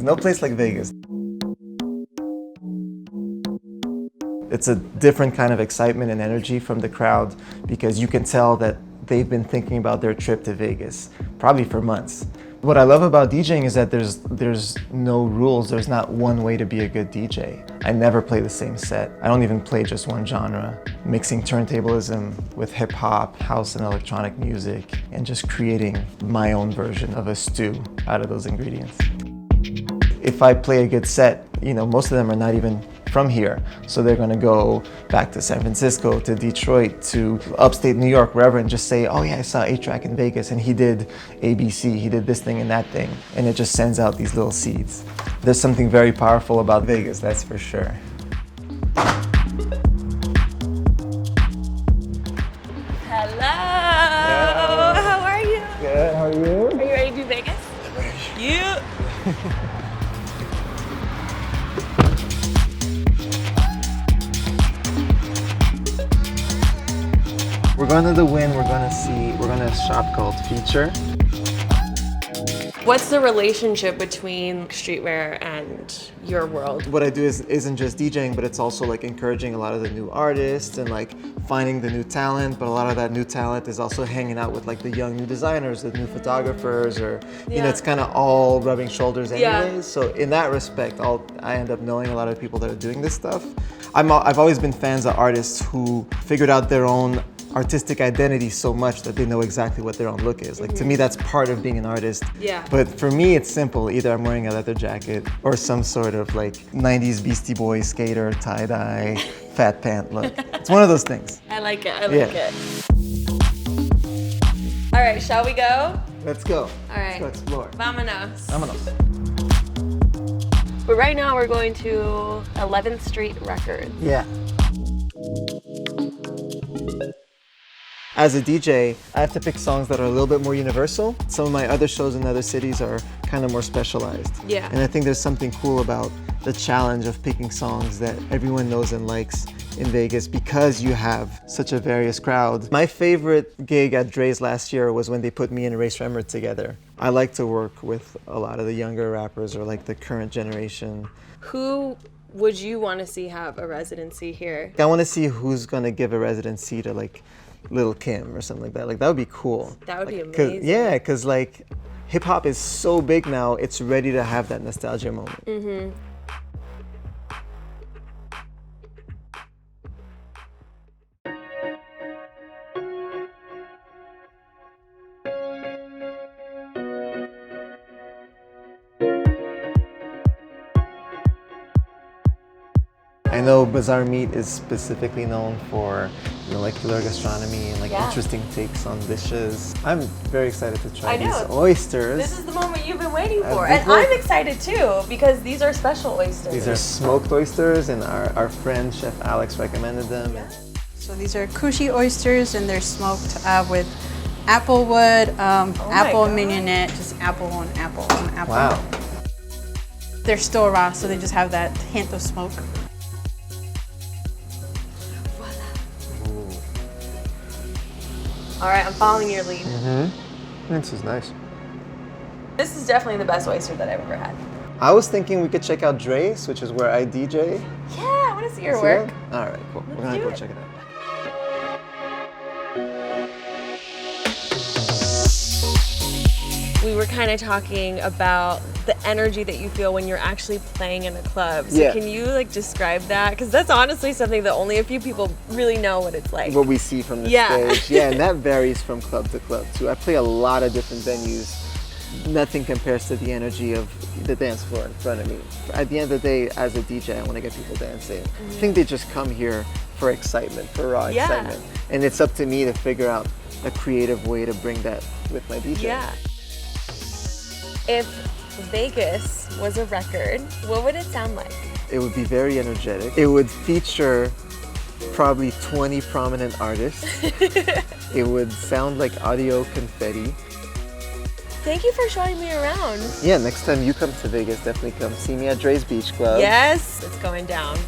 no place like Vegas. It's a different kind of excitement and energy from the crowd because you can tell that they've been thinking about their trip to Vegas, probably for months. What I love about DJing is that there's no rules. There's not one way to be a good DJ. I never play the same set. I don't even play just one genre. Mixing turntablism with hip hop, house and electronic music, and just creating my own version of a stew out of those ingredients. If I play a good set, you know, most of them are not even from here. So they're gonna go back to San Francisco, to Detroit, to upstate New York, wherever, and just say, oh yeah, I saw A-Trak in Vegas and he did ABC, he did this thing and that thing. And it just sends out these little seeds. There's something very powerful about Vegas, that's for sure. Hello, how are you? Good, how are you? Are you ready to do Vegas? I'm ready. Yeah. We're going to the Wynn, we're going to a shop called Feature. What's the relationship between streetwear and your world? What I do isn't just DJing, but it's also like encouraging a lot of the new artists and like finding the new talent, but a lot of that new talent is also hanging out with like the young new designers, the new photographers, or you know, it's kind of all rubbing shoulders anyways. Yeah. So in that respect, I end up knowing a lot of people that are doing this stuff. I've always been fans of artists who figured out their own artistic identity so much that they know exactly what their own look is. Like to me, that's part of being an artist. Yeah. But for me, it's simple. Either I'm wearing a leather jacket or some sort of like 90s Beastie Boys skater, tie-dye, fat pant look. It's one of those things. I like it, I like it. All right, shall we go? Let's go. All right. Let's go explore. Vámonos. Vámonos. But right now we're going to 11th Street Records. Yeah. As a DJ, I have to pick songs that are a little bit more universal. Some of my other shows in other cities are kind of more specialized. Yeah. And I think there's something cool about the challenge of picking songs that everyone knows and likes in Vegas because you have such a various crowd. My favorite gig at Drai's last year was when they put me and Ray Shremmer together. I like to work with a lot of the younger rappers or like the current generation. Who would you want to see have a residency here? I want to see who's gonna give a residency to like Lil' Kim or something like that. Like that would be cool. That would be Like, amazing. Yeah, because like hip hop is so big now, it's ready to have that nostalgia moment. Mm-hmm. I know Bazaar Meat is specifically known for molecular gastronomy and like interesting takes on dishes. I'm very excited to try these oysters. This is the moment you've been waiting for. And I'm excited too because these are special oysters. These are smoked oysters and our friend Chef Alex recommended them. Yeah. So these are Kushi oysters and they're smoked with applewood, apple mignonette, just apple on apple on apple. Wow. They're still raw, so they just have that hint of smoke. All right, I'm following your lead. Mm-hmm. This is nice. This is definitely the best oyster that I've ever had. I was thinking we could check out Drai's, which is where I DJ. Yeah, I want to see your work. All right, cool. We're gonna go check it out. We were kind of talking about the energy that you feel when you're actually playing in a club. So can you like describe that? Because that's honestly something that only a few people really know what it's like. What we see from the stage. Yeah, and that varies from club to club too. I play a lot of different venues. Nothing compares to the energy of the dance floor in front of me. At the end of the day, as a DJ, I want to get people dancing. I think they just come here for excitement, for raw excitement. And it's up to me to figure out a creative way to bring that with my DJ. Yeah. If Vegas was a record, what would it sound like? It would be very energetic. It would feature probably 20 prominent artists. It would sound like audio confetti. Thank you for showing me around. Yeah, next time you come to Vegas, definitely come see me at Drai's Beachclub. Yes, it's going down.